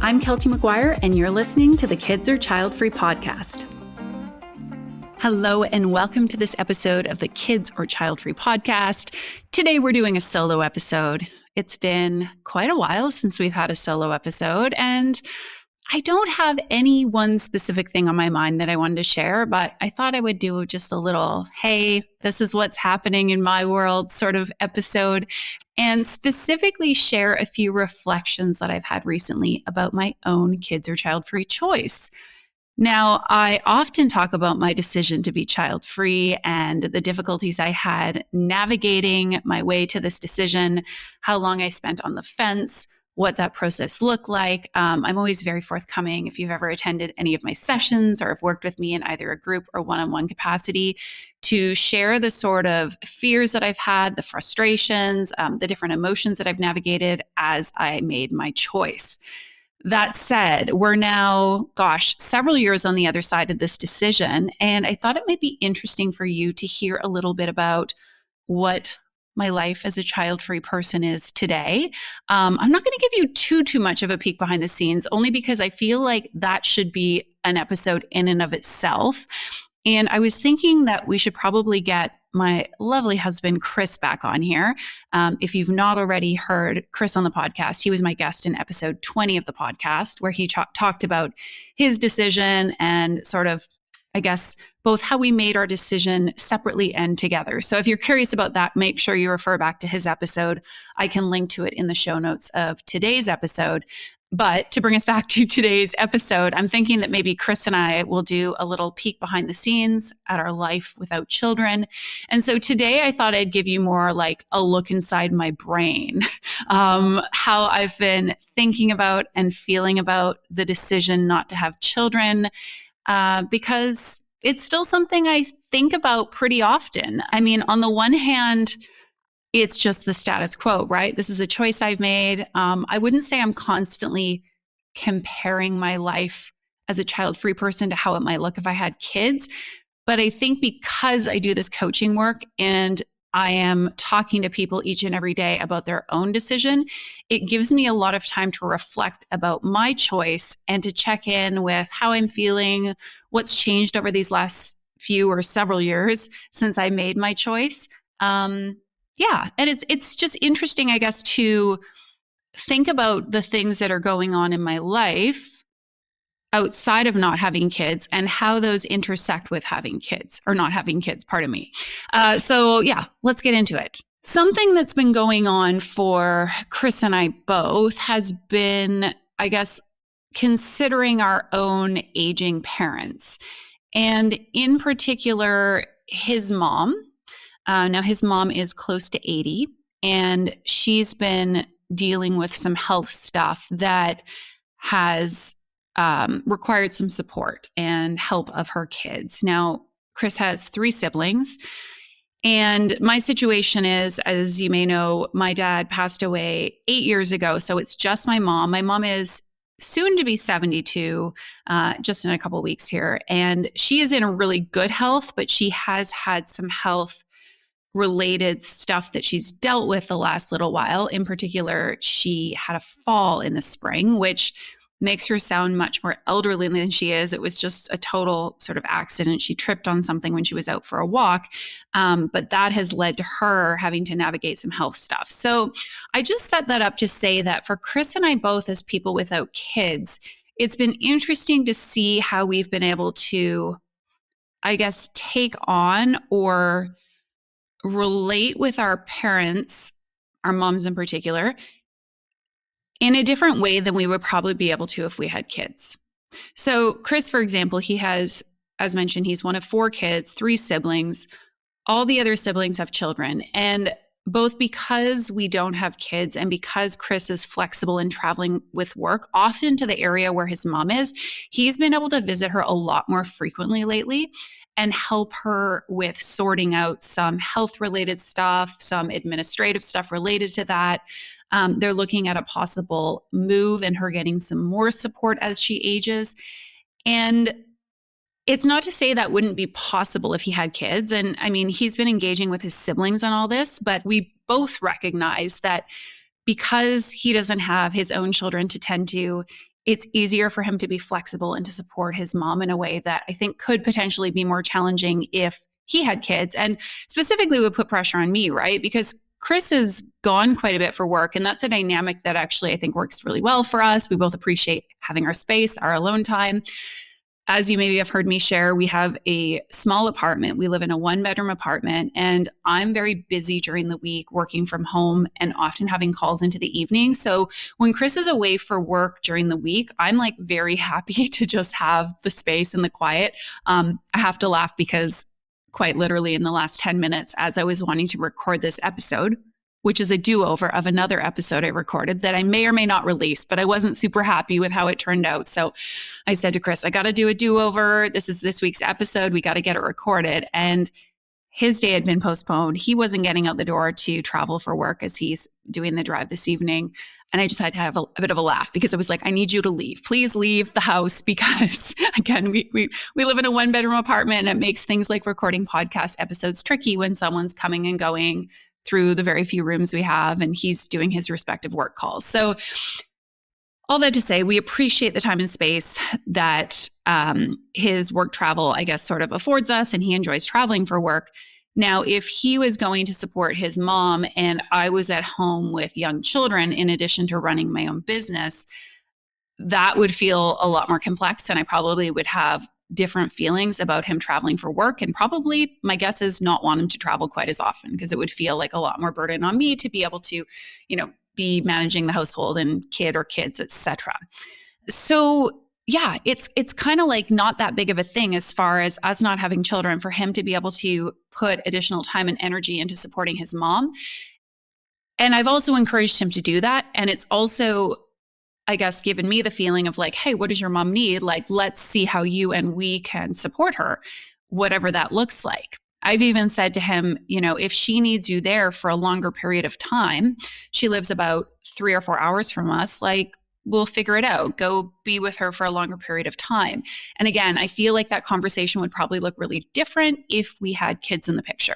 I'm Keltie Maguire, and you're listening to the Kids or Childfree podcast. Hello, and welcome to this episode of the Kids or Childfree podcast. Today, we're doing a solo episode. It's been quite a while since we've had a solo episode, and I don't have any one specific thing on my mind that I wanted to share, but I thought I would do just a little, hey, this is what's happening in my world sort of episode, and specifically share a few reflections that I've had recently about my own kids or child-free choice. Now, I often talk about my decision to be child-free and the difficulties I had navigating my way to this decision, how long I spent on the fence, what that process looked like. I'm always very forthcoming. If you've ever attended any of my sessions or have worked with me in either a group or one-on-one capacity, to share the sort of fears that I've had, the frustrations, the different emotions that I've navigated as I made my choice. That said, we're now, several years on the other side of this decision, and I thought it might be interesting for you to hear a little bit about what my life as a child-free person is today. I'm not going to give you too much of a peek behind the scenes, only because I feel like that should be an episode in and of itself. And I was thinking that we should probably get my lovely husband, Chris, back on here. If you've not already heard Chris on the podcast, he was my guest in episode 20 of the podcast, where he talked about his decision and sort of, I guess, both how we made our decision separately and together. So if you're curious about that, make sure you refer back to his episode. I can link to it in the show notes of today's episode. But to bring us back to today's episode, I'm thinking that maybe Chris and I will do a little peek behind the scenes at our life without children. And so today I thought I'd give you more like a look inside my brain, how I've been thinking about and feeling about the decision not to have children, because it's still something I think about pretty often. I mean, on the one hand, it's just the status quo, right? This is a choice I've made. I wouldn't say I'm constantly comparing my life as a child-free person to how it might look if I had kids. But I think because I do this coaching work and I am talking to people each and every day about their own decision, it gives me a lot of time to reflect about my choice and to check in with how I'm feeling, what's changed over these last few or several years since I made my choice. And it's just interesting, I guess, to think about the things that are going on in my life outside of not having kids and how those intersect with having kids or not having kids, pardon me. Let's get into it. Something that's been going on for Chris and I both has been, I guess, considering our own aging parents. And in particular, his mom. Now, his mom is close to 80, and she's been dealing with some health stuff that has required some support and help of her kids. Now, Chris has 3 siblings, and my situation is, as you may know, my dad passed away 8 years ago, so it's just my mom. My mom is soon to be 72, just in a couple of weeks here, and she is in a really good health, but she has had some health related stuff that she's dealt with the last little while. In particular, she had a fall in the spring, which makes her sound much more elderly than she is. It was just a total sort of accident. She tripped on something when she was out for a walk, but that has led to her having to navigate some health stuff. So I just set that up to say that for Chris and I both, as people without kids, it's been interesting to see how we've been able to, I guess, take on or relate with our parents, our moms in particular, in a different way than we would probably be able to if we had kids. So Chris, for example, he has, as mentioned, he's one of 4 kids, 3 siblings. All the other siblings have children. And both because we don't have kids and because Chris is flexible in traveling with work, often to the area where his mom is, he's been able to visit her a lot more frequently lately and help her with sorting out some health-related stuff, some administrative stuff related to that. They're looking at a possible move and her getting some more support as she ages. And it's not to say that wouldn't be possible if he had kids. And I mean, he's been engaging with his siblings on all this, but we both recognize that because he doesn't have his own children to tend to, it's easier for him to be flexible and to support his mom in a way that I think could potentially be more challenging if he had kids, and specifically would put pressure on me, right? Because Chris is gone quite a bit for work, and that's a dynamic that actually I think works really well for us. We both appreciate having our space, our alone time. As you maybe have heard me share, we have a small apartment. We live in a 1-bedroom apartment, and I'm very busy during the week working from home and often having calls into the evening. So when Chris is away for work during the week, I'm like very happy to just have the space and the quiet. I have to laugh because quite literally in the last 10 minutes, as I was wanting to record this episode, which is a do-over of another episode I recorded that I may or may not release, but I wasn't super happy with how it turned out. So I said to Chris, I got to do a do-over. This is this week's episode. We got to get it recorded. And his day had been postponed. He wasn't getting out the door to travel for work as he's doing the drive this evening. And I just had to have a bit of a laugh because I was like, I need you to leave. Please leave the house because, again, we live in a 1-bedroom apartment, and it makes things like recording podcast episodes tricky when someone's coming and going through the very few rooms we have, and he's doing his respective work calls. So all that to say, we appreciate the time and space that his work travel, I guess, sort of affords us, and he enjoys traveling for work. Now, if he was going to support his mom and I was at home with young children, in addition to running my own business, that would feel a lot more complex, and I probably would have different feelings about him traveling for work, and probably my guess is not want him to travel quite as often because it would feel like a lot more burden on me to be able to, be managing the household and kid or kids, etc. So yeah, it's kind of like not that big of a thing as far as us not having children, for him to be able to put additional time and energy into supporting his mom. And I've also encouraged him to do that. And it's also, I guess, given me the feeling of like, hey, what does your mom need? Like, let's see how you and we can support her, whatever that looks like. I've even said to him, if she needs you there for a longer period of time, she lives about 3 or 4 hours from us, like, we'll figure it out. Go be with her for a longer period of time. And again, I feel like that conversation would probably look really different if we had kids in the picture.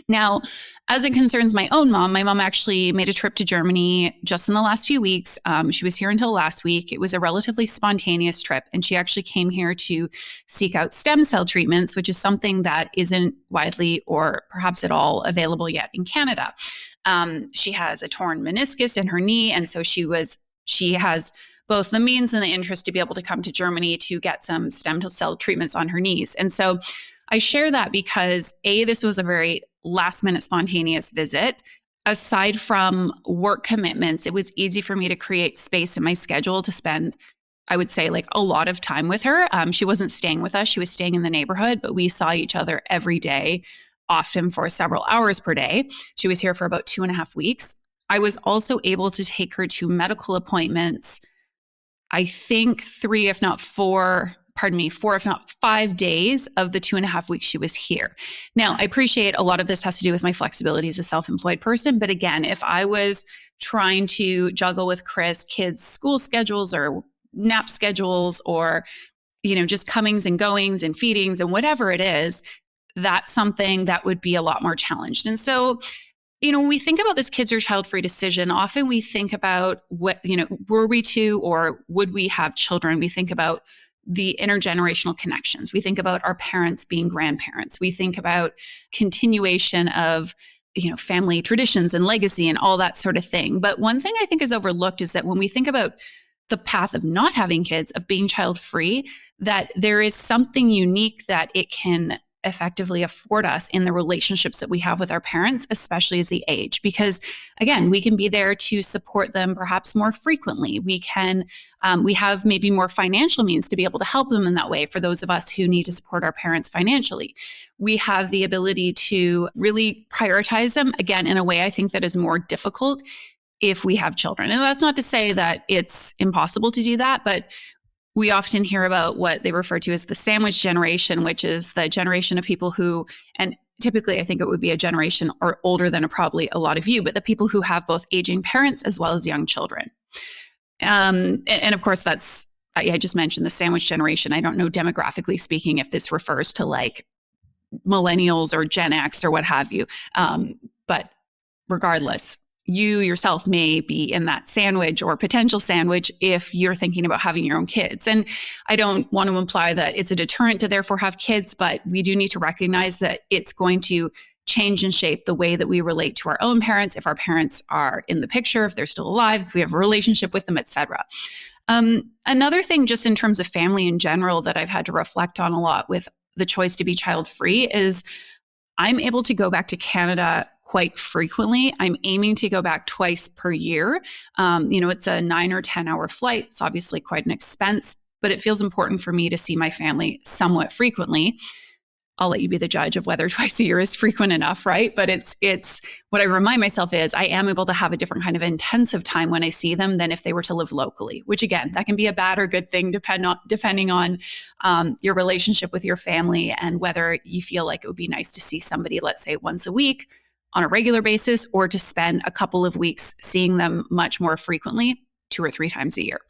Now, as it concerns my own mom, my mom actually made a trip to Germany just in the last few weeks. She was here until last week. It was a relatively spontaneous trip, and she actually came here to seek out stem cell treatments, which is something that isn't widely or perhaps at all available yet in Canada. She has a torn meniscus in her knee, and so she has both the means and the interest to be able to come to Germany to get some stem cell treatments on her knees. And so I share that because this was a very last minute spontaneous visit. Aside from work commitments, it was easy for me to create space in my schedule to spend, I would say, like a lot of time with her. She wasn't staying with us. She was staying in the neighborhood, but we saw each other every day, often for several hours per day. She was here for about 2.5 weeks. I was also able to take her to medical appointments, I think 4 if not 5 days of the 2.5 weeks she was here. Now, I appreciate a lot of this has to do with my flexibility as a self-employed person. But again, if I was trying to juggle with Chris kids' school schedules or nap schedules or, just comings and goings and feedings and whatever it is, that's something that would be a lot more challenged. And so, when we think about this kids or child-free decision, often we think about what, were we to or would we have children? We think about the intergenerational connections. We think about our parents being grandparents. We think about continuation of, family traditions and legacy and all that sort of thing. But one thing I think is overlooked is that when we think about the path of not having kids, of being child-free, that there is something unique that it can effectively afford us in the relationships that we have with our parents, especially as they age. Because again, we can be there to support them perhaps more frequently. We have maybe more financial means to be able to help them in that way for those of us who need to support our parents financially. We have the ability to really prioritize them, again, in a way I think that is more difficult if we have children. And that's not to say that it's impossible to do that, but we often hear about what they refer to as the sandwich generation, which is the generation of people who, and typically I think it would be a generation or older than probably a lot of you, but the people who have both aging parents as well as young children. And of course, I just mentioned the sandwich generation. I don't know demographically speaking if this refers to like millennials or Gen X or what have you. But regardless, you yourself may be in that sandwich or potential sandwich if you're thinking about having your own kids. And I don't want to imply that it's a deterrent to therefore have kids, but we do need to recognize that it's going to change and shape the way that we relate to our own parents, if our parents are in the picture, if they're still alive, if we have a relationship with them, etc. Another thing, just in terms of family in general, that I've had to reflect on a lot with the choice to be child-free is I'm able to go back to Canada quite frequently. I'm aiming to go back twice per year. It's a 9 or 10 hour flight. It's obviously quite an expense, but it feels important for me to see my family somewhat frequently. I'll let you be the judge of whether twice a year is frequent enough, right? But it's what I remind myself is I am able to have a different kind of intensive time when I see them than if they were to live locally, which again, that can be a bad or good thing depending on your relationship with your family and whether you feel like it would be nice to see somebody, let's say once a week on a regular basis, or to spend a couple of weeks seeing them much more frequently, 2 or 3 times a year.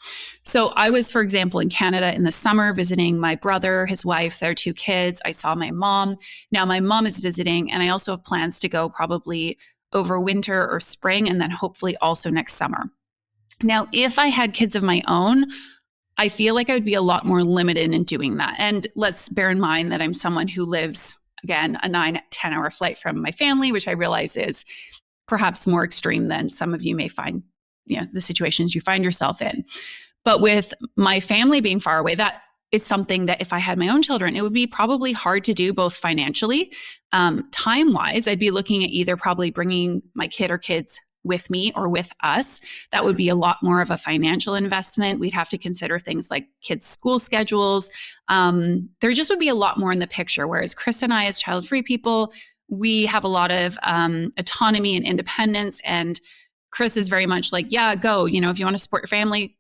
So I was, for example, in Canada in the summer visiting my brother, his wife, their 2 kids. I saw my mom. Now my mom is visiting, and I also have plans to go probably over winter or spring, and then hopefully also next summer. Now, if I had kids of my own, I feel like I would be a lot more limited in doing that. And let's bear in mind that I'm someone who lives, again, a 9, 10 hour flight from my family, which I realize is perhaps more extreme than some of you may find, the situations you find yourself in. But with my family being far away, that is something that if I had my own children, it would be probably hard to do both financially, time-wise. I'd be looking at either probably bringing my kid or kids with me or with us. That would be a lot more of a financial investment. We'd have to consider things like kids' school schedules. There just would be a lot more in the picture. Whereas Chris and I, as child-free people, we have a lot of autonomy and independence. And Chris is very much like, yeah, go. If you want to support your family,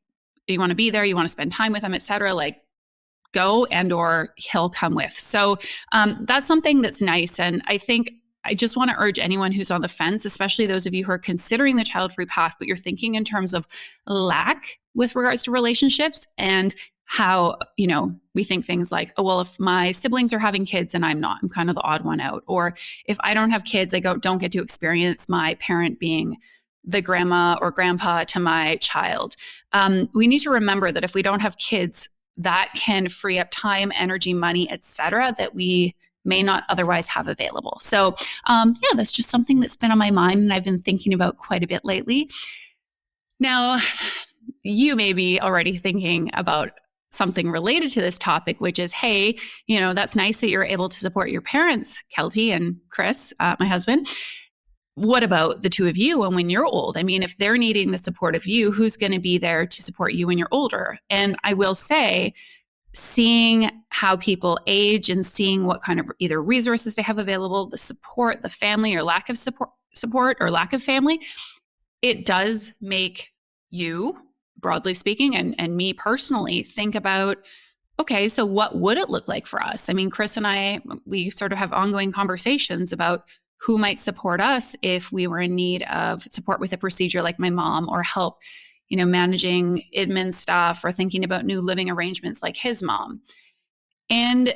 you want to be there, you want to spend time with them, et cetera, like go, and or he'll come with. So that's something that's nice. And I think I just want to urge anyone who's on the fence, especially those of you who are considering the child-free path, but you're thinking in terms of lack with regards to relationships and how, we think things like, oh, well, if my siblings are having kids and I'm not, I'm kind of the odd one out. Or if I don't have kids, I don't get to experience my parent being the grandma or grandpa to my child. We need to remember that if we don't have kids, that can free up time, energy, money, et cetera, that we may not otherwise have available. So that's just something that's been on my mind and I've been thinking about quite a bit lately. Now, you may be already thinking about something related to this topic, which is, hey, that's nice that you're able to support your parents, Keltie and Chris, my husband. What about the 2 of you and when you're old? I mean, if they're needing the support of you, who's going to be there to support you when you're older? And I will say, seeing how people age and seeing what kind of either resources they have available, the support, the family or lack of support or lack of family, it does make you, broadly speaking, and me personally, think about, okay, so what would it look like for us? I mean, Chris and I, we sort of have ongoing conversations about who might support us if we were in need of support with a procedure like my mom, or help, managing admin stuff, or thinking about new living arrangements like his mom. And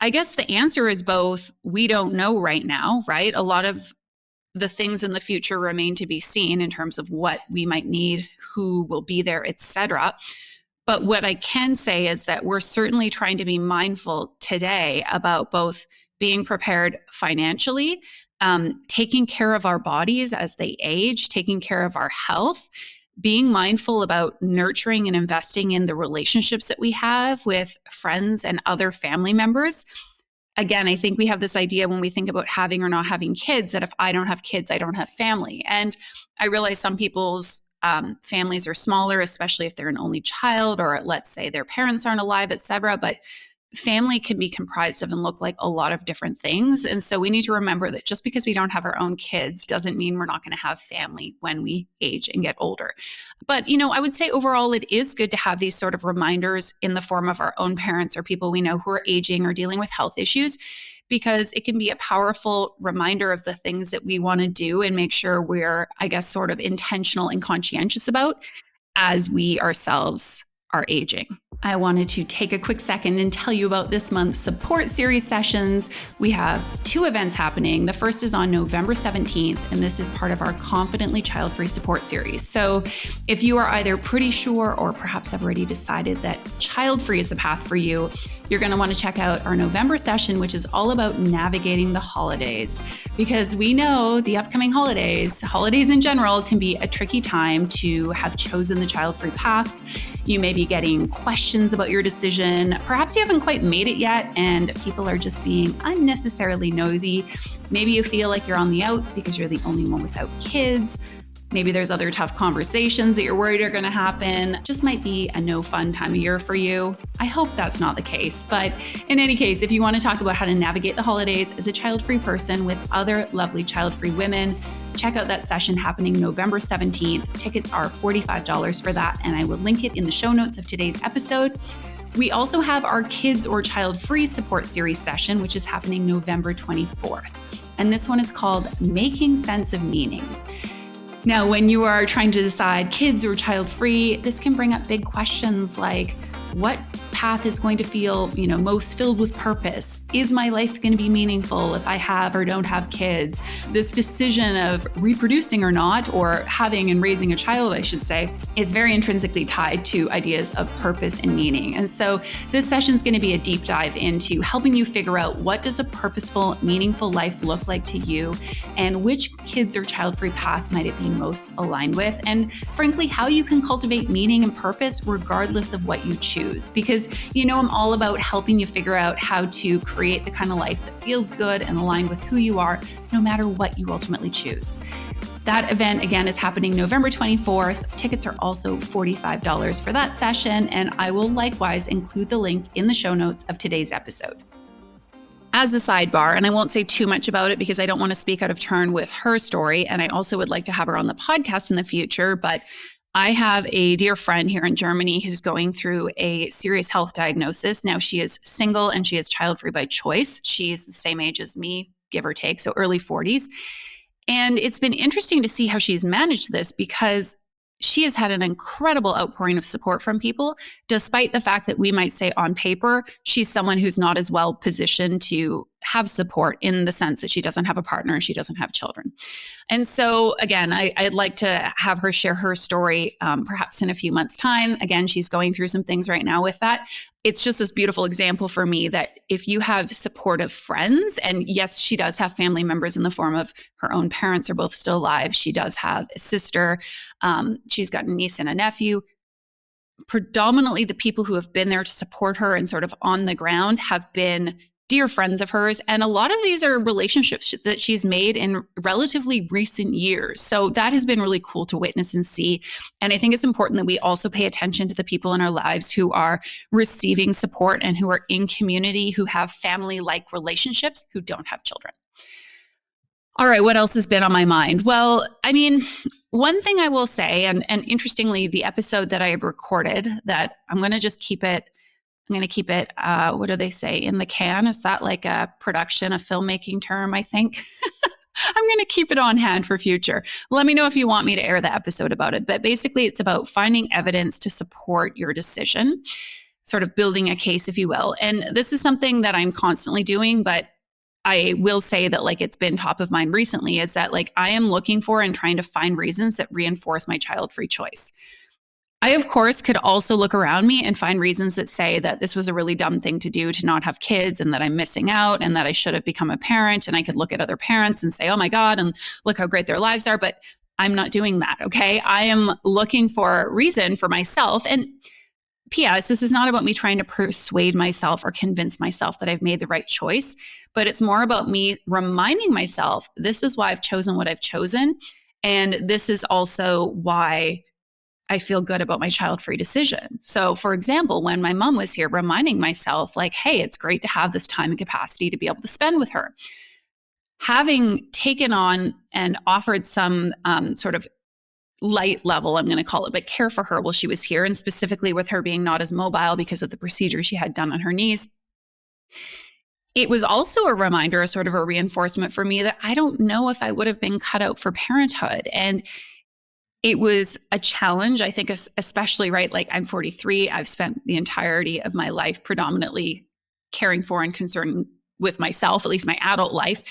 I guess the answer is both. We don't know right now, right? A lot of the things in the future remain to be seen in terms of what we might need, who will be there, et cetera. But what I can say is that we're certainly trying to be mindful today about both being prepared financially, taking care of our bodies as they age, taking care of our health, being mindful about nurturing and investing in the relationships that we have with friends and other family members. Again, I think we have this idea when we think about having or not having kids that if I don't have kids, I don't have family. And I realize some people's families are smaller, especially if they're an only child, or let's say their parents aren't alive, et cetera. But family can be comprised of and look like a lot of different things. And so we need to remember that just because we don't have our own kids doesn't mean we're not going to have family when we age and get older. But, I would say overall, it is good to have these sort of reminders in the form of our own parents or people we know who are aging or dealing with health issues, because it can be a powerful reminder of the things that we want to do and make sure we're, I guess, sort of intentional and conscientious about as we ourselves are aging. I wanted to take a quick second and tell you about this month's support series sessions. We have 2 events happening. The first is on November 17th, and this is part of our Confidently Child-Free support series. So if you are either pretty sure or perhaps have already decided that child-free is a path for you, you're going to want to check out our November session, which is all about navigating the holidays. Because we know the upcoming holidays in general, can be a tricky time to have chosen the child-free path. You may be getting questions about your decision. Perhaps you haven't quite made it yet, and people are just being unnecessarily nosy. Maybe you feel like you're on the outs because you're the only one without kids. Maybe there's other tough conversations that you're worried are going to happen. Just might be a no fun time of year for you. I hope that's not the case. But in any case, if you want to talk about how to navigate the holidays as a child-free person with other lovely child-free women, check out that session happening November 17th. Tickets are $45 for that, and I will link it in the show notes of today's episode. We also have our Kids or Child-Free support series session, which is happening November 24th. And this one is called Making Sense of Meaning. Now, when you are trying to decide kids or child-free, this can bring up big questions like, what path is going to feel, most filled with purpose? Is my life going to be meaningful if I have or don't have kids? This decision of reproducing or not, or having and raising a child, I should say, is very intrinsically tied to ideas of purpose and meaning. And so this session is going to be a deep dive into helping you figure out, what does a purposeful, meaningful life look like to you, and which kids or child-free path might it be most aligned with, and frankly, how you can cultivate meaning and purpose regardless of what you choose. Because I'm all about helping you figure out how to create the kind of life that feels good and aligned with who you are, no matter what you ultimately choose. That event, again, is happening November 24th. Tickets are also $45 for that session, and I will likewise include the link in the show notes of today's episode. As a sidebar, and I won't say too much about it because I don't want to speak out of turn with her story, and I also would like to have her on the podcast in the future, but I have a dear friend here in Germany who's going through a serious health diagnosis. Now, she is single and she is child-free by choice. She's the same age as me, give or take, so early 40s. And it's been interesting to see how she's managed this, because she has had an incredible outpouring of support from people, despite the fact that we might say on paper, she's someone who's not as well positioned to have support, in the sense that she doesn't have a partner and she doesn't have children. And so again, I'd like to have her share her story perhaps in a few months' time. Again, she's going through some things right now with that. It's just this beautiful example for me that if you have supportive friends, and yes, she does have family members in the form of her own parents are both still alive. She does have a sister. She's got a niece and a nephew. Predominantly the people who have been there to support her and sort of on the ground have been dear friends of hers. And a lot of these are relationships that she's made in relatively recent years. So that has been really cool to witness and see. And I think it's important that we also pay attention to the people in our lives who are receiving support and who are in community, who have family-like relationships, who don't have children. All right, what else has been on my mind? Well, one thing I will say, and interestingly, the episode that I have recorded, that I'm going to keep it, what do they say, in the can? Is that like a production, a filmmaking term, I think? I'm going to keep it on hand for future. Let me know if you want me to air the episode about it. But basically, it's about finding evidence to support your decision, sort of building a case, if you will. And this is something that I'm constantly doing, but I will say that it's been top of mind recently, is that I am looking for and trying to find reasons that reinforce my child-free choice. I, of course, could also look around me and find reasons that say that this was a really dumb thing to do, to not have kids, and that I'm missing out, and that I should have become a parent. And I could look at other parents and say, oh my God, and look how great their lives are. But I'm not doing that, okay? I am looking for a reason for myself. And P.S., this is not about me trying to persuade myself or convince myself that I've made the right choice, but it's more about me reminding myself, this is why I've chosen what I've chosen. And this is also why I feel good about my child-free decision. So for example, when my mom was here, reminding myself hey, it's great to have this time and capacity to be able to spend with her. Having taken on and offered some sort of light level, I'm going to call it, but care for her while she was here, and specifically with her being not as mobile because of the procedure she had done on her knees. It was also a reminder, a sort of a reinforcement for me that I don't know if I would have been cut out for parenthood. And it was a challenge, I think, especially, right? Like I'm 43. I've spent the entirety of my life predominantly caring for and concerned with myself, at least my adult life.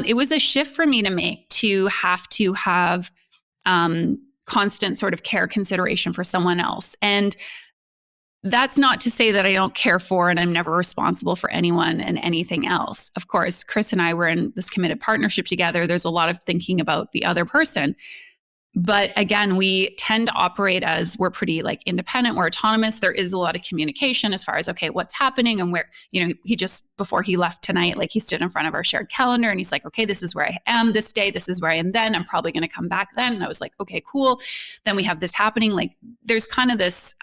It was a shift for me to make to have constant sort of care consideration for someone else. And that's not to say that I don't care for and I'm never responsible for anyone and anything else. Of course, Chris and I were in this committed partnership together. There's a lot of thinking about the other person. But again, we tend to operate as we're pretty like independent, we're autonomous. There is a lot of communication as far as, okay, what's happening and where, he just, before he left tonight, like he stood in front of our shared calendar and he's like, okay, this is where I am this day. This is where I am then. I'm probably going to come back then. And I was like, okay, cool. Then we have this happening. Like there's kind of this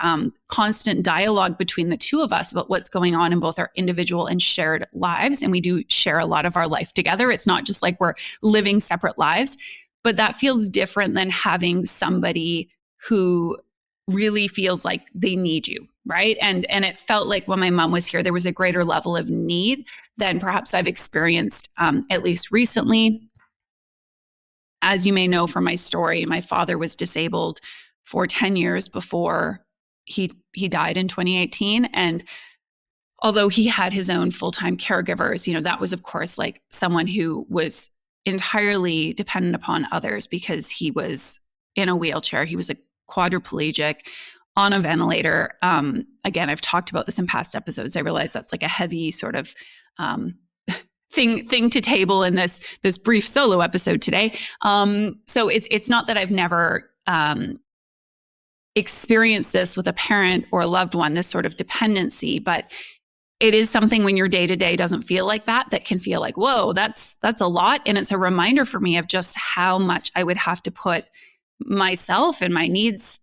constant dialogue between the two of us about what's going on in both our individual and shared lives. And we do share a lot of our life together. It's not just like we're living separate lives. But that feels different than having somebody who really feels like they need you, right? And it felt like when my mom was here, there was a greater level of need than perhaps I've experienced, at least recently. As you may know from my story, my father was disabled for 10 years before he died in 2018. And although he had his own full-time caregivers, that was, of course, like someone who was entirely dependent upon others because he was in a wheelchair. He was a quadriplegic on a ventilator. Again, I've talked about this in past episodes. I realize that's like a heavy sort of thing to table in this brief solo episode today. So it's not that I've never experienced this with a parent or a loved one, this sort of dependency, but it is something when your day-to-day doesn't feel like that can feel like, whoa, that's a lot. And it's a reminder for me of just how much I would have to put myself and my needs,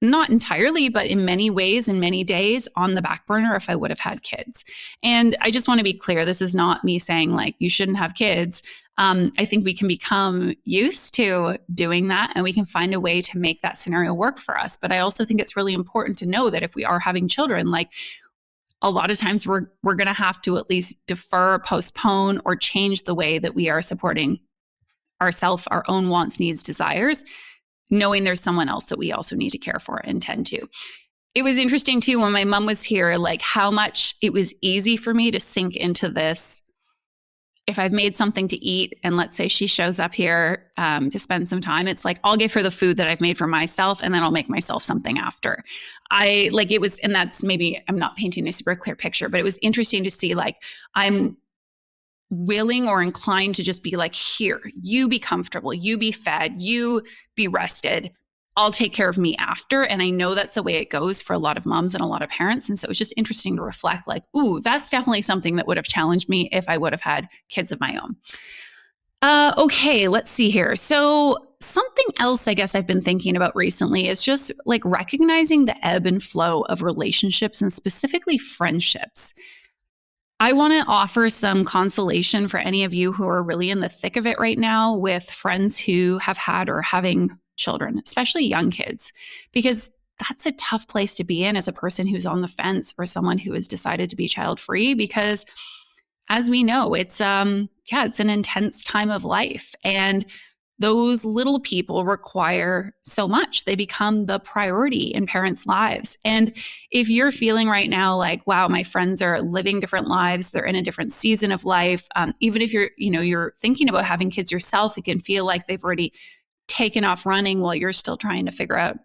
not entirely, but in many ways, in many days, on the back burner if I would have had kids. And I just want to be clear, this is not me saying like, you shouldn't have kids. I think we can become used to doing that and we can find a way to make that scenario work for us. But I also think it's really important to know that if we are having children, like, a lot of times we're going to have to at least defer, postpone, or change the way that we are supporting ourselves, our own wants, needs, desires, knowing there's someone else that we also need to care for and tend to. It was interesting too, when my mom was here, like how much it was easy for me to sink into this. If I've made something to eat and let's say she shows up here to spend some time, it's like, I'll give her the food that I've made for myself and then I'll make myself something after. And that's maybe, I'm not painting a super clear picture, but it was interesting to see like, I'm willing or inclined to just be like, here, you be comfortable, you be fed, you be rested. I'll take care of me after. And I know that's the way it goes for a lot of moms and a lot of parents. And so it's just interesting to reflect like, ooh, that's definitely something that would have challenged me if I would have had kids of my own. Okay, let's see here. So something else I guess I've been thinking about recently is just like recognizing the ebb and flow of relationships and specifically friendships. I want to offer some consolation for any of you who are really in the thick of it right now with friends who have had or having children, especially young kids, because that's a tough place to be in as a person who's on the fence or someone who has decided to be child-free, because as we know, it's an intense time of life. And those little people require so much. They become the priority in parents' lives. And if you're feeling right now like, wow, my friends are living different lives, they're in a different season of life, even if you're thinking about having kids yourself, it can feel like they've already taken off running while you're still trying to figure out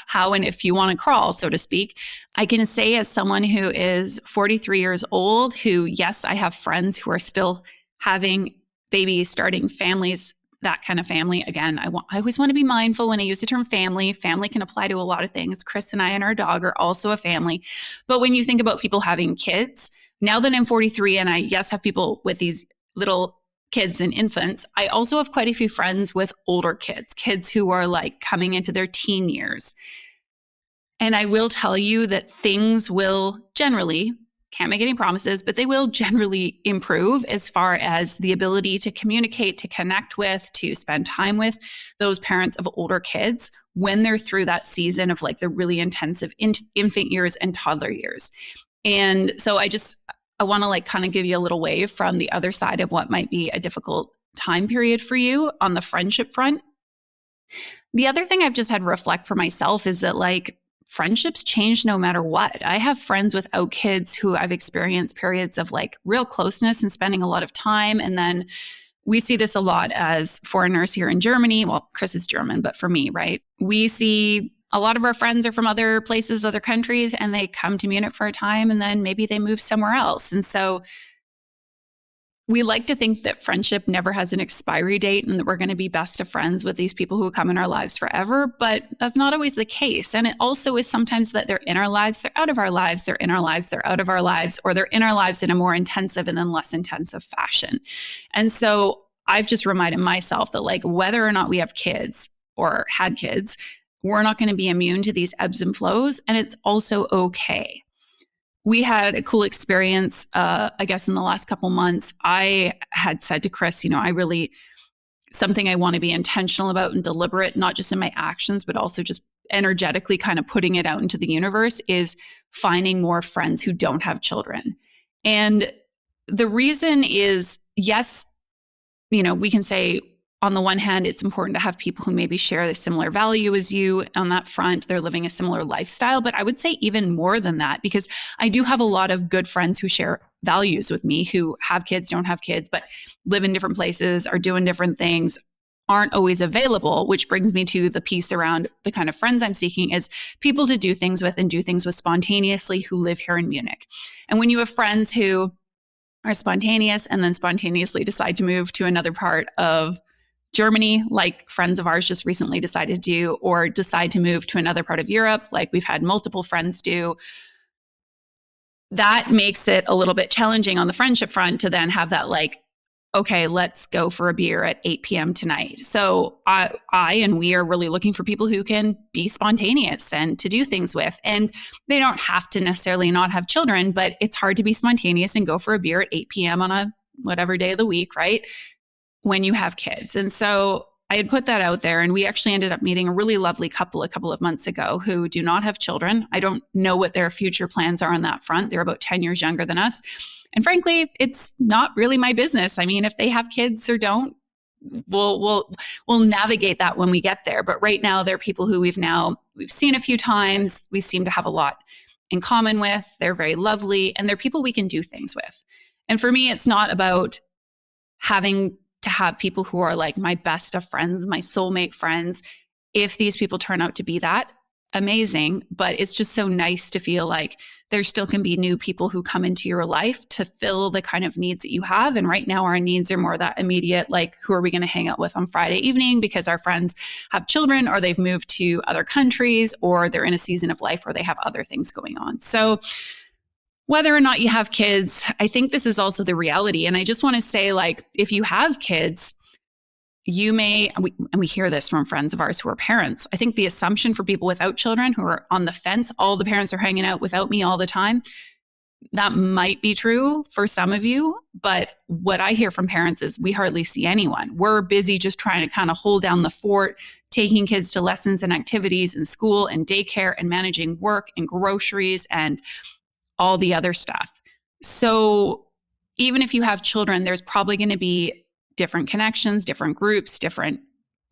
how and if you want to crawl, so to speak. I can say as someone who is 43 years old, who, yes, I have friends who are still having babies, starting families, that kind of family. Again, I always want to be mindful when I use the term family. Family can apply to a lot of things. Chris and I and our dog are also a family. But when you think about people having kids, now that I'm 43 and I, yes, have people with these little kids and infants, I also have quite a few friends with older kids who are like coming into their teen years. And I will tell you that things will generally, can't make any promises, but they will generally improve as far as the ability to communicate, to connect with, to spend time with those parents of older kids when they're through that season of like the really intensive infant years and toddler years. And so I want to like kind of give you a little wave from the other side of what might be a difficult time period for you on the friendship front. The other thing I've just had to reflect for myself is that like friendships change no matter what. I have friends without kids who I've experienced periods of like real closeness and spending a lot of time. And then we see this a lot as foreigners here in Germany. Well, Chris is German, but for me, right? We see a lot of our friends are from other places, other countries, and they come to Munich for a time and then maybe they move somewhere else. And so we like to think that friendship never has an expiry date and that we're going to be best of friends with these people who come in our lives forever, but that's not always the case. And it also is sometimes that they're in our lives, they're out of our lives, they're in our lives, they're out of our lives, or they're in our lives in a more intensive and then less intensive fashion. And so I've just reminded myself that like whether or not we have kids or had kids, we're not going to be immune to these ebbs and flows, and it's also okay. We had a cool experience, I guess, in the last couple months. I had said to Chris, something I want to be intentional about and deliberate, not just in my actions, but also just energetically kind of putting it out into the universe, is finding more friends who don't have children. And the reason is, yes, we can say, on the one hand, it's important to have people who maybe share the similar value as you on that front. They're living a similar lifestyle. But I would say even more than that, because I do have a lot of good friends who share values with me, who have kids, don't have kids, but live in different places, are doing different things, aren't always available, which brings me to the piece around the kind of friends I'm seeking is people to do things with and do things with spontaneously who live here in Munich. And when you have friends who are spontaneous and then spontaneously decide to move to another part of Germany, like friends of ours just recently decided to do, or decide to move to another part of Europe, like we've had multiple friends do, that makes it a little bit challenging on the friendship front to then have that like, okay, let's go for a beer at 8 p.m. tonight. So I and we are really looking for people who can be spontaneous and to do things with. And they don't have to necessarily not have children, but it's hard to be spontaneous and go for a beer at 8 p.m. on a whatever day of the week, right? When you have kids. And so I had put that out there, and we actually ended up meeting a really lovely couple a couple of months ago who do not have children. I don't know what their future plans are on that front. They're about 10 years younger than us. And frankly, it's not really my business. I mean, if they have kids or don't, we'll navigate that when we get there. But right now, they're people who we've seen a few times. We seem to have a lot in common with. They're very lovely, and they're people we can do things with. And for me, it's not about having to have people who are like my best of friends, my soulmate friends. If these people turn out to be that, amazing. But it's just so nice to feel like there still can be new people who come into your life to fill the kind of needs that you have. And right now our needs are more that immediate, like who are we going to hang out with on Friday evening because our friends have children or they've moved to other countries or they're in a season of life where they have other things going on. So whether or not you have kids, I think this is also the reality. And I just want to say, like, if you have kids, you may, and we hear this from friends of ours who are parents. I think the assumption for people without children who are on the fence, all the parents are hanging out without me all the time, that might be true for some of you. But what I hear from parents is we hardly see anyone. We're busy just trying to kind of hold down the fort, taking kids to lessons and activities in school and daycare and managing work and groceries and all the other stuff. So even if you have children, there's probably going to be different connections, different groups, different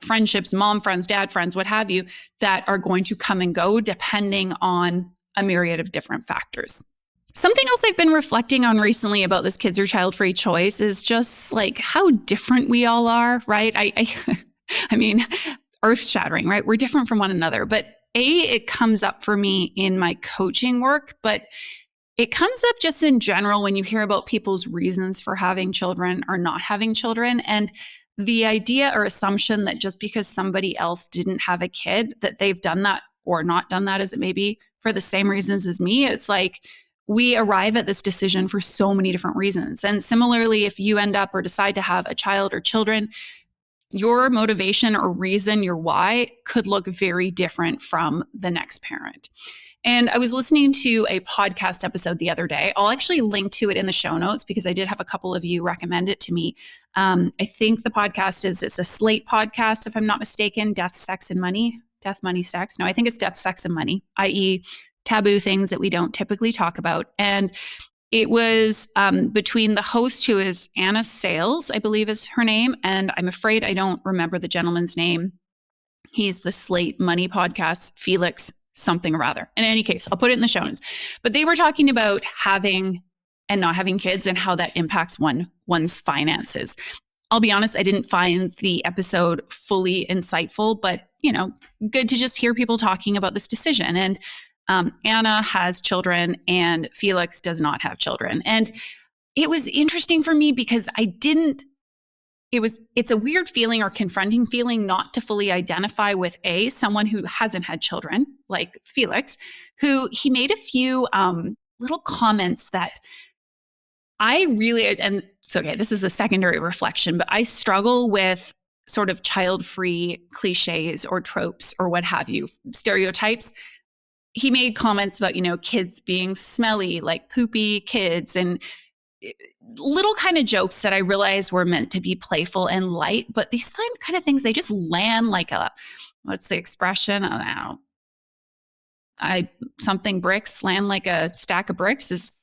friendships, mom friends, dad friends, what have you, that are going to come and go depending on a myriad of different factors. Something else I've been reflecting on recently about this kids or child-free choice is just like how different we all are, right? I mean, earth-shattering, right? We're different from one another, but it comes up for me in my coaching work, but it comes up just in general when you hear about people's reasons for having children or not having children. And the idea or assumption that just because somebody else didn't have a kid, that they've done that or not done that as it may be for the same reasons as me. It's like we arrive at this decision for so many different reasons. And similarly, if you end up or decide to have a child or children, your motivation or reason, your why, could look very different from the next parent. And I was listening to a podcast episode the other day. I'll actually link to it in the show notes because I did have a couple of you recommend it to me. I think the podcast it's a Slate podcast, if I'm not mistaken, Death, Sex, and Money. Death, Money, Sex. No, I think it's Death, Sex, and Money, i.e. taboo things that we don't typically talk about. And it was between the host, who is Anna Sales, I believe is her name, and I'm afraid I don't remember the gentleman's name. He's the Slate Money podcast, Felix something or other. In any case, I'll put it in the show notes. But they were talking about having and not having kids and how that impacts one's finances. I'll be honest, I didn't find the episode fully insightful, but good to just hear people talking about this decision. And Anna has children and Felix does not have children. And it was interesting for me because it's a weird feeling or confronting feeling not to fully identify with someone who hasn't had children, like Felix, who he made a few little comments that I really, and so, okay, this is a secondary reflection, but I struggle with sort of child-free cliches or tropes or what have you, stereotypes. He made comments about, kids being smelly, like poopy kids, and little kind of jokes that I realized were meant to be playful and light, but these kind of things, they just land like what's the expression? I don't know. Something bricks land like a stack of bricks is,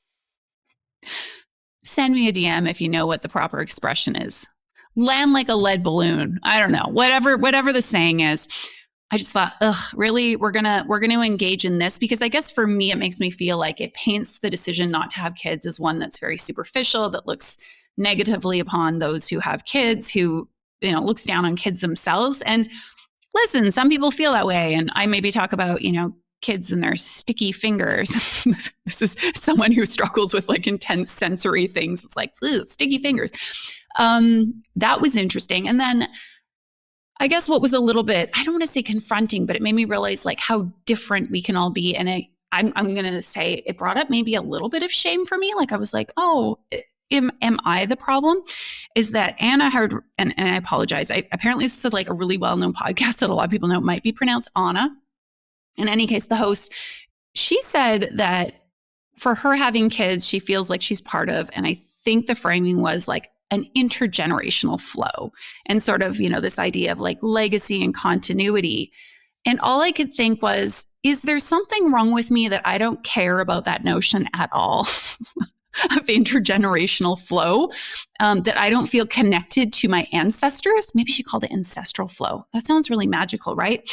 send me a DM if you know what the proper expression is. Land like a lead balloon. I don't know, whatever the saying is. I just thought, really, we're gonna engage in this because I guess for me, it makes me feel like it paints the decision not to have kids as one that's very superficial, that looks negatively upon those who have kids, who, looks down on kids themselves. And listen, some people feel that way. And I maybe talk about, kids and their sticky fingers. This is someone who struggles with like intense sensory things. It's like, sticky fingers. That was interesting. And then I guess what was a little bit, I don't want to say confronting, but it made me realize like how different we can all be. And I'm going to say it brought up maybe a little bit of shame for me. Like I was like, am I the problem? Is that Anna heard, and I apologize. Apparently this is like a really well-known podcast that a lot of people know might be pronounced Anna. In any case, the host, she said that for her having kids, she feels like she's part of, and I think the framing was like an intergenerational flow and sort of, this idea of like legacy and continuity. And all I could think was, is there something wrong with me that I don't care about that notion at all of intergenerational flow, that I don't feel connected to my ancestors? Maybe she called it ancestral flow. That sounds really magical, right?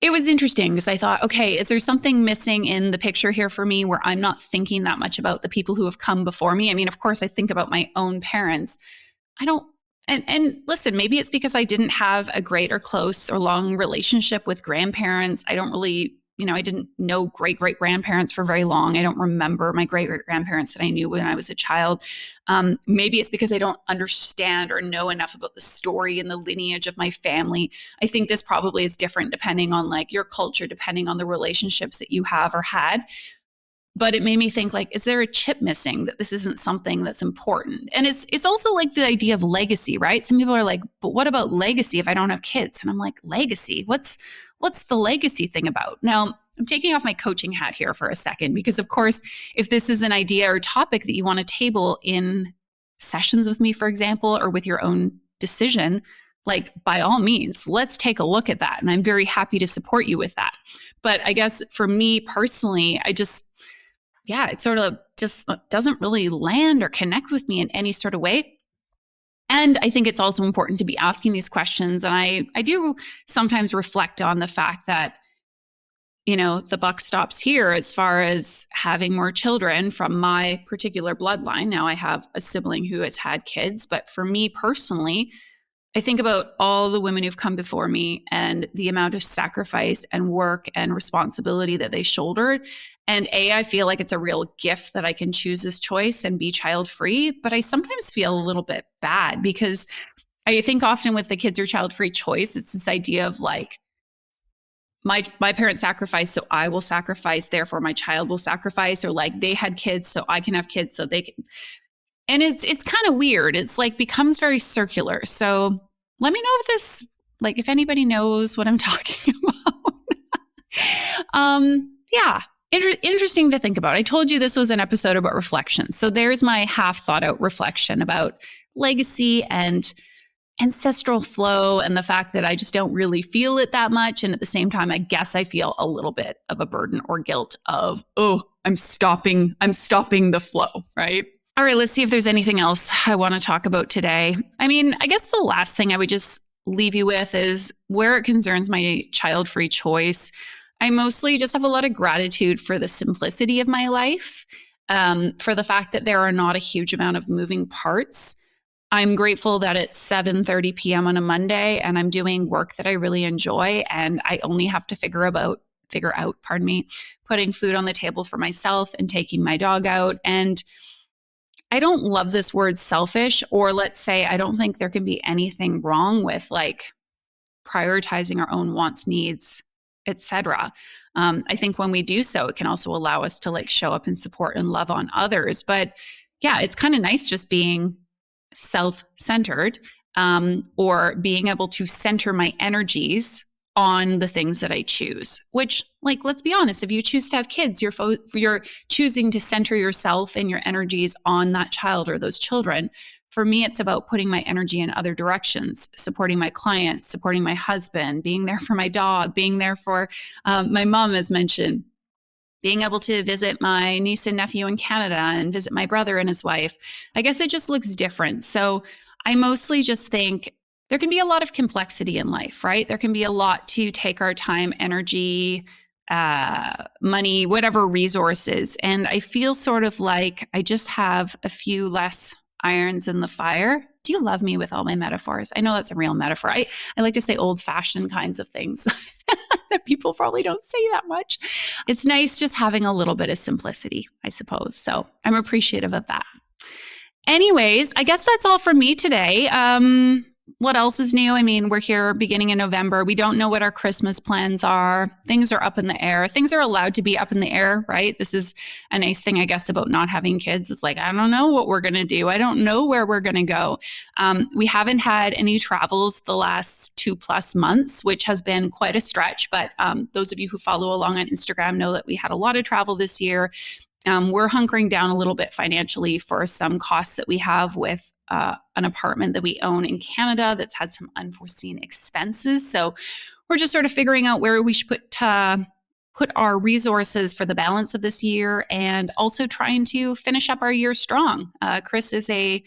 It was interesting because I thought, okay, is there something missing in the picture here for me where I'm not thinking that much about the people who have come before me? I mean, of course, I think about my own parents. I don't, and listen, maybe it's because I didn't have a great or close or long relationship with grandparents. I don't really, I didn't know great-great-grandparents for very long. I don't remember my great-great-grandparents that I knew when I was a child. Maybe it's because I don't understand or know enough about the story and the lineage of my family. I think this probably is different depending on like your culture, depending on the relationships that you have or had. But it made me think like, is there a chip missing that this isn't something that's important? And it's also like the idea of legacy, right? Some people are like, but what about legacy if I don't have kids? And I'm like, legacy? What's the legacy thing about? Now, I'm taking off my coaching hat here for a second, because of course, if this is an idea or topic that you want to table in sessions with me, for example, or with your own decision, like by all means, let's take a look at that. And I'm very happy to support you with that. But I guess for me personally, it sort of just doesn't really land or connect with me in any sort of way. And I think it's also important to be asking these questions. And I do sometimes reflect on the fact that, the buck stops here as far as having more children from my particular bloodline. Now I have a sibling who has had kids, but for me personally, I think about all the women who've come before me and the amount of sacrifice and work and responsibility that they shouldered. And I feel like it's a real gift that I can choose this choice and be child-free. But I sometimes feel a little bit bad because I think often with the kids or child-free choice, it's this idea of like, my parents sacrificed, so I will sacrifice, therefore my child will sacrifice, or like they had kids, so I can have kids, so they can. And it's kind of weird. It's like becomes very circular. So let me know if this, like if anybody knows what I'm talking about. Interesting to think about. I told you this was an episode about reflection. So there's my half thought out reflection about legacy and ancestral flow and the fact that I just don't really feel it that much. And at the same time, I guess I feel a little bit of a burden or guilt of, I'm stopping the flow, right? All right, let's see if there's anything else I want to talk about today. I mean, I guess the last thing I would just leave you with is where it concerns my child-free choice. I mostly just have a lot of gratitude for the simplicity of my life, for the fact that there are not a huge amount of moving parts. I'm grateful that it's 7:30 p.m. on a Monday and I'm doing work that I really enjoy, and I only have to figure out, putting food on the table for myself and taking my dog out. And I don't love this word selfish, or let's say I don't think there can be anything wrong with like prioritizing our own wants, needs, etc. I think when we do so, it can also allow us to like show up and support and love on others. But yeah, it's kind of nice just being self-centered, or being able to center my energies on the things that I choose, which, like, let's be honest, if you choose to have kids, you're choosing to center yourself and your energies on that child or those children. For me, it's about putting my energy in other directions, supporting my clients, supporting my husband, being there for my dog, being there for my mom, as mentioned, being able to visit my niece and nephew in Canada and visit my brother and his wife. I guess it just looks different. So I mostly just think there can be a lot of complexity in life, right? There can be a lot to take our time, energy, money, whatever resources. And I feel sort of like I just have a few less irons in the fire. Do you love me with all my metaphors? I know that's a real metaphor. I like to say old-fashioned kinds of things that people probably don't say that much. It's nice just having a little bit of simplicity, I suppose. So I'm appreciative of that. Anyways, I guess that's all from me today. What else is new? I mean, we're here beginning in November. We don't know what our Christmas plans are. Things are up in the air. Things are allowed to be up in the air, right? This is a nice thing, I guess, about not having kids. It's like, I don't know what we're going to do. I don't know where we're going to go. We haven't had any travels the last 2+ months, which has been quite a stretch. But those of you who follow along on Instagram know that we had a lot of travel this year. We're hunkering down a little bit financially for some costs that we have with an apartment that we own in Canada that's had some unforeseen expenses. So we're just sort of figuring out where we should put our resources for the balance of this year, and also trying to finish up our year strong. Chris is a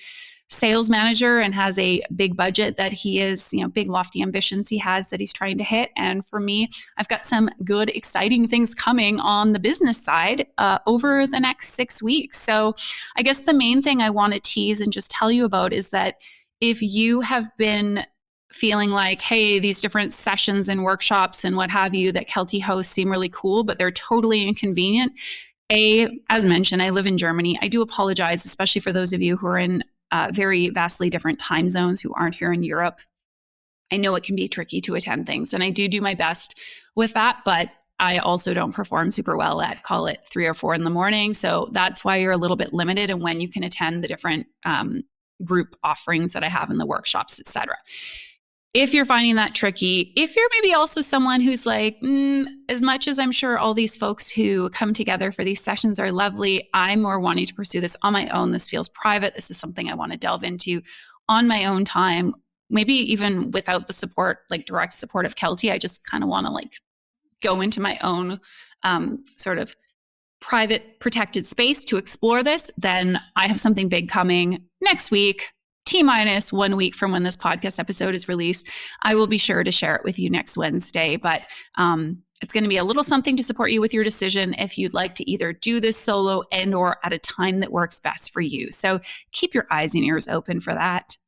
sales manager and has a big budget that he is, big lofty ambitions he has that he's trying to hit. And for me, I've got some good, exciting things coming on the business side over the next 6 weeks. So I guess the main thing I want to tease and just tell you about is that if you have been feeling like, hey, these different sessions and workshops and what have you that Keltie hosts seem really cool, but they're totally inconvenient. As mentioned, I live in Germany. I do apologize, especially for those of you who are in very vastly different time zones who aren't here in Europe. I know it can be tricky to attend things, and I do my best with that, but I also don't perform super well at, call it 3 or 4 in the morning. So that's why you're a little bit limited in when you can attend the different group offerings that I have in the workshops, etc. If you're finding that tricky, if you're maybe also someone who's like, as much as I'm sure all these folks who come together for these sessions are lovely, I'm more wanting to pursue this on my own. This feels private. This is something I want to delve into on my own time, maybe even without the support, like direct support of Keltie. I just kind of want to like go into my own sort of private protected space to explore this. Then I have something big coming next week. T-minus 1 week from when this podcast episode is released. I will be sure to share it with you next Wednesday, but it's going to be a little something to support you with your decision if you'd like to either do this solo and or at a time that works best for you. So keep your eyes and ears open for that.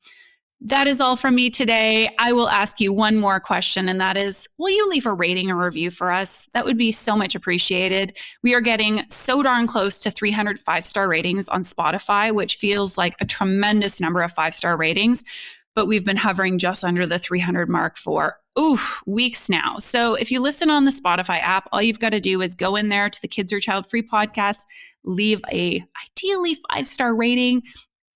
That is all from me today. I will ask you one more question, and that is, will you leave a rating or review for us? That would be so much appreciated. We are getting so darn close to 300 5-star ratings on Spotify, which feels like a tremendous number of 5-star ratings, but we've been hovering just under the 300 mark for weeks now. So if you listen on the Spotify app, all you've got to do is go in there to the Kids or Child Free podcast, leave a ideally 5-star rating,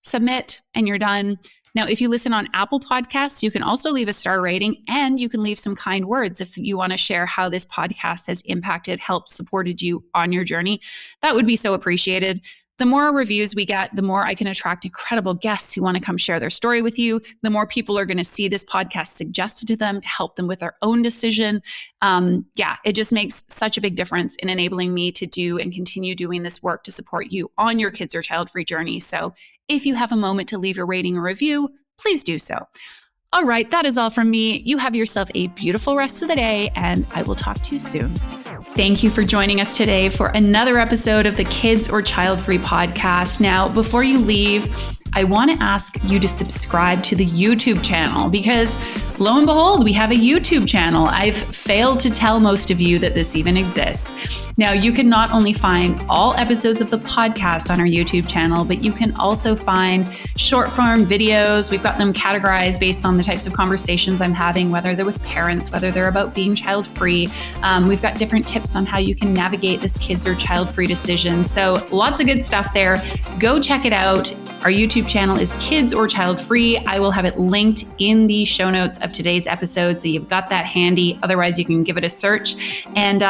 submit, and you're done. Now, if you listen on Apple Podcasts, you can also leave a star rating, and you can leave some kind words if you want to share how this podcast has impacted, helped, supported you on your journey. That would be so appreciated. The more reviews we get, the more I can attract incredible guests who want to come share their story with you. The more people are going to see this podcast suggested to them to help them with their own decision. It just makes such a big difference in enabling me to do and continue doing this work to support you on your kids or child-free journey. So if you have a moment to leave a rating or review, please do so. All right, that is all from me. You have yourself a beautiful rest of the day, and I will talk to you soon. Thank you for joining us today for another episode of the Kids or Childfree podcast. Now, before you leave, I want to ask you to subscribe to the YouTube channel because lo and behold, we have a YouTube channel. I've failed to tell most of you that this even exists. Now, you can not only find all episodes of the podcast on our YouTube channel, but you can also find short form videos. We've got them categorized based on the types of conversations I'm having, whether they're with parents, whether they're about being child-free. We've got different tips on how you can navigate this kids or child-free decision. So lots of good stuff there. Go check it out. Our YouTube channel is Kids or Child-Free. I will have it linked in the show notes of today's episode, so you've got that handy. Otherwise, you can give it a search. And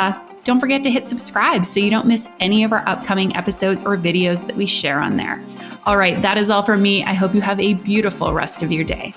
don't forget to hit subscribe so you don't miss any of our upcoming episodes or videos that we share on there. All right, that is all from me. I hope you have a beautiful rest of your day.